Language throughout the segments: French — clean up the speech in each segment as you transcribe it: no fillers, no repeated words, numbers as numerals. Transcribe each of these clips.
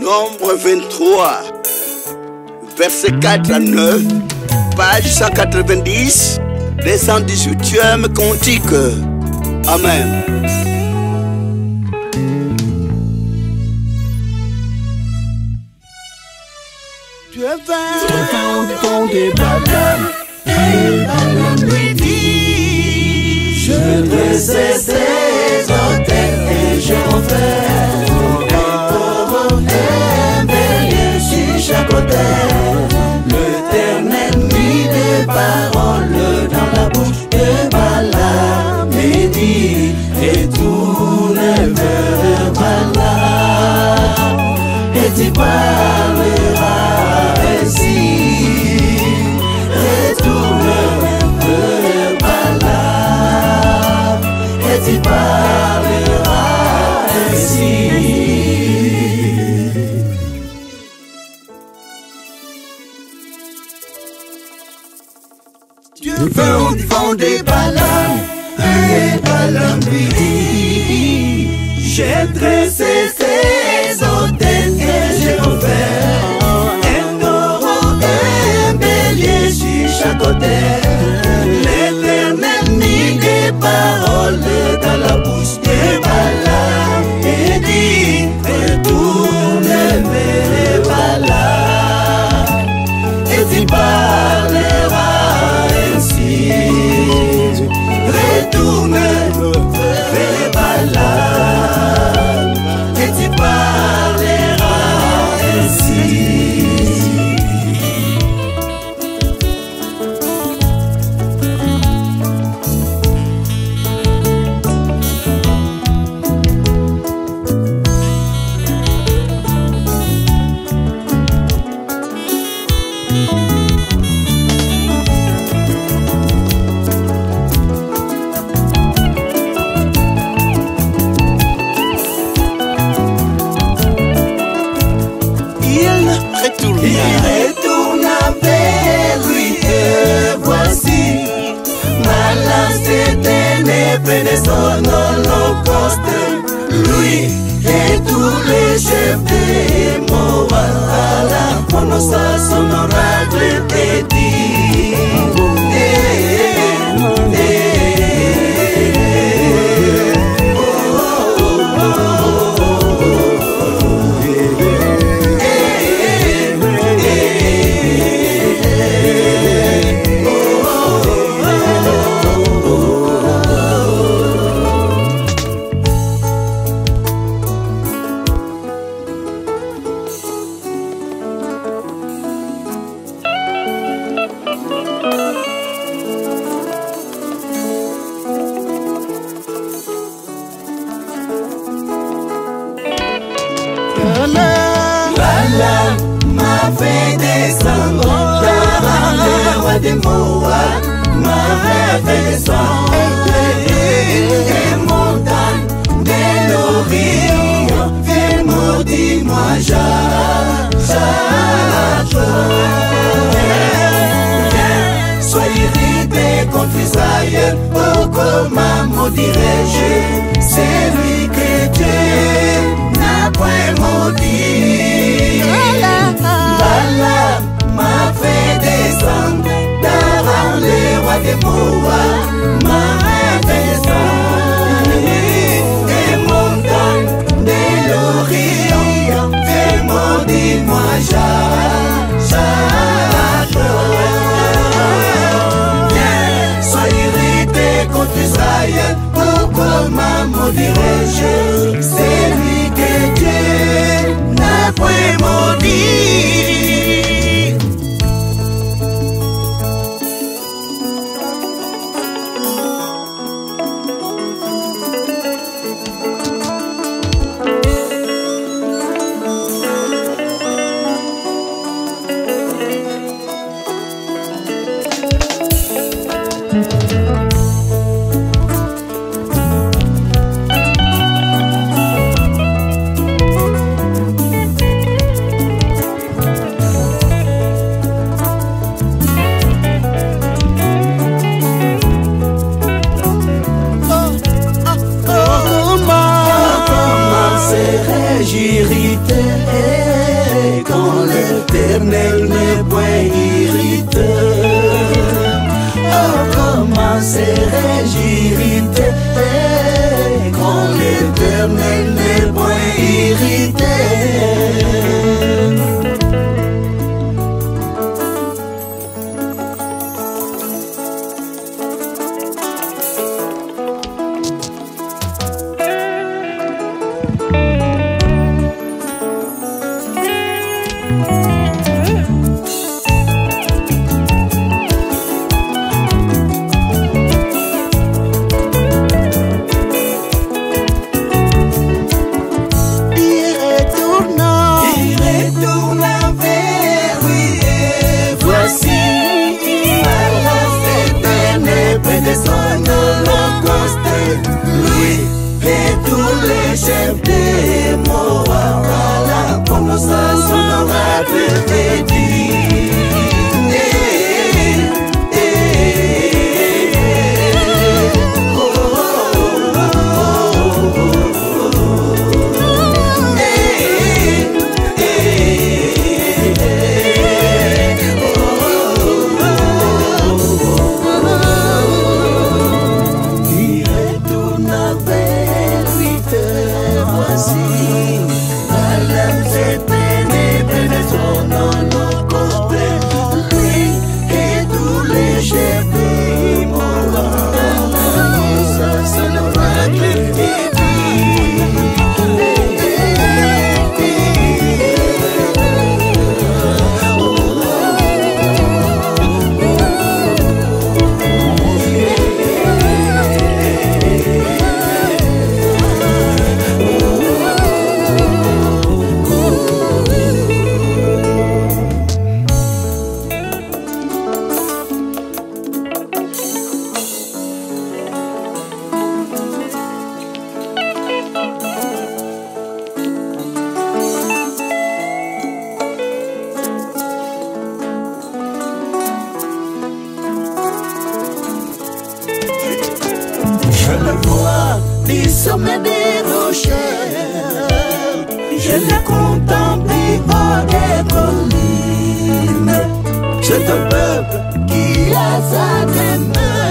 Nombre 23, verset 4 à 9, page 190, les 118e cantique. Amen. Dieu va au fond des batailles, et Balaam lui dit: je dressais ces autels et je offert un bélier sur chaque autel. L'Éternel mit des paroles dans la bouche de Balaam et dit: retourne vers Balaam et tu parleras ainsi. Retourne vers Balaam et tu parleras ainsi. Dieu veut fonder Balaam et Balaam lui dit: j'ai dressé ces autels et j'ai offert un taureau, un bélier sur chaque autel. L'Éternel mit des paroles dans la bouche de Balaam et dit: retourne vers Balaam et tu parleras ainsi. Retourne vers Balaam et tu parleras ainsi. Il retourna vers lui et voici Balaam s'était épais de son holocauste. Lui et tous les chefs des Moab prononça son oracle et dit: Balaam m'a fait descendre, le roi des Moab m'a fait descendre des montagnes de l'Orient. Viens, maudis-moi, Jacques. Viens, sois irrité contre Israël. Oh, comment maudirais-je celui que Dieu n'a point maudit? Balaam m'a fait descendre, d'Aram le roi des Moab m'a fait descendre des montagnes de l'Orient. Fais maudis-moi, Jacques. Viens, sois irrité contre Israël. Oh, comment maudirais-je celui que Dieu n'a point maudit? l'Éternel n'est point irrité. Chef des Moab, la prononciation honorable de Dieu. Du sommet des rochers, je l'ai contemplé hors des collines. C'est un peuple qui a sa demeure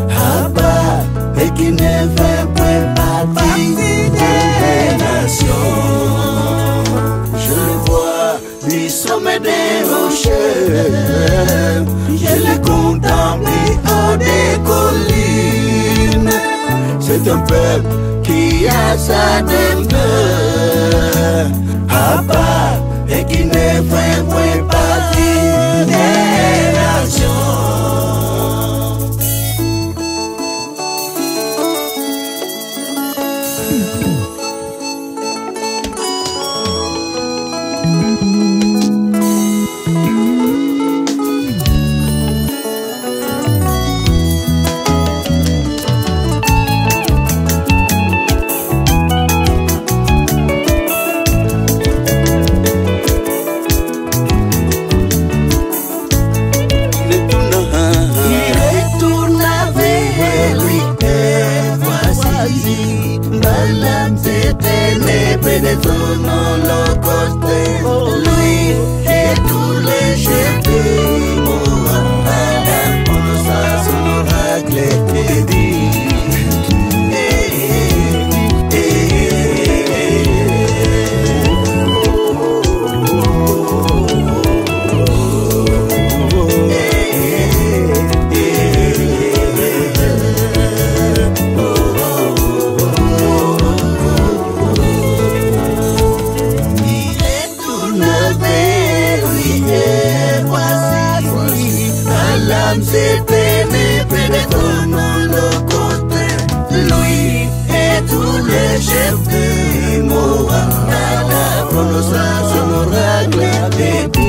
à bas et qui ne fait point partie des nations. Je le vois du sommet des rochers, je l'ai contemplé hors des collines. C'est un peuple qui a sa demeure à part et qui ne fait point partie des nations. De son holocauste, lui et tous les chefs de Moab, la prononciation oracle de Dieu. C'est pénétré de ton holocauste, lui et tous les chefs de Moab, la prononciation oracle de Dieu.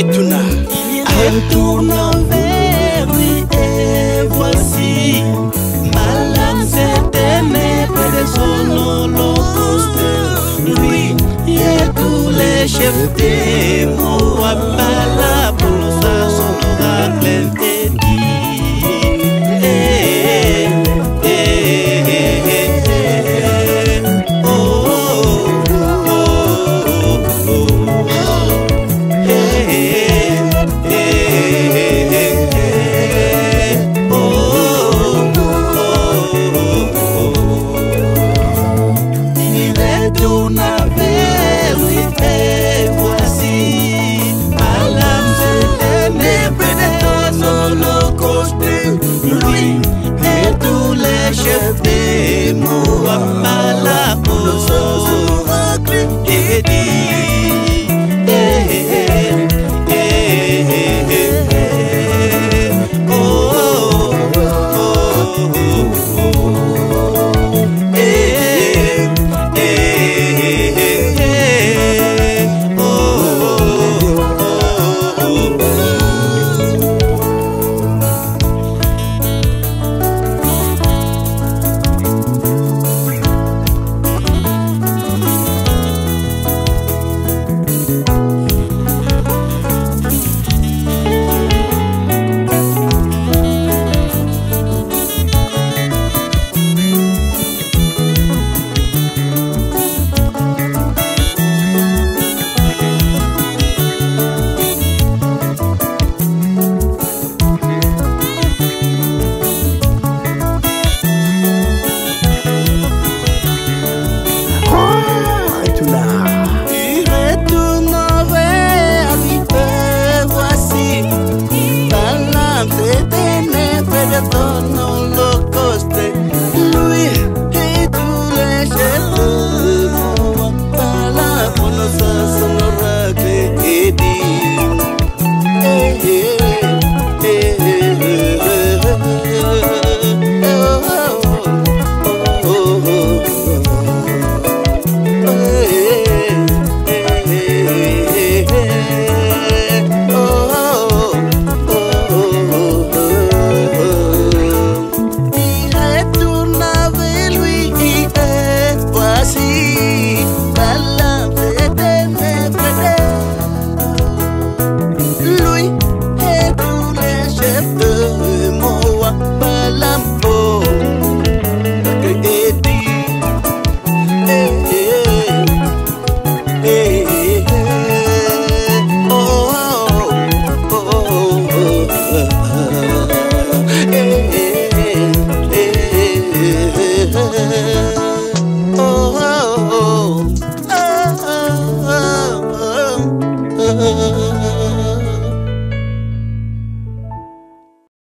retourne vers lui et voici malade certaine près de son holocauste. Lui et tous les chefs des Moab là pour nous son oracle.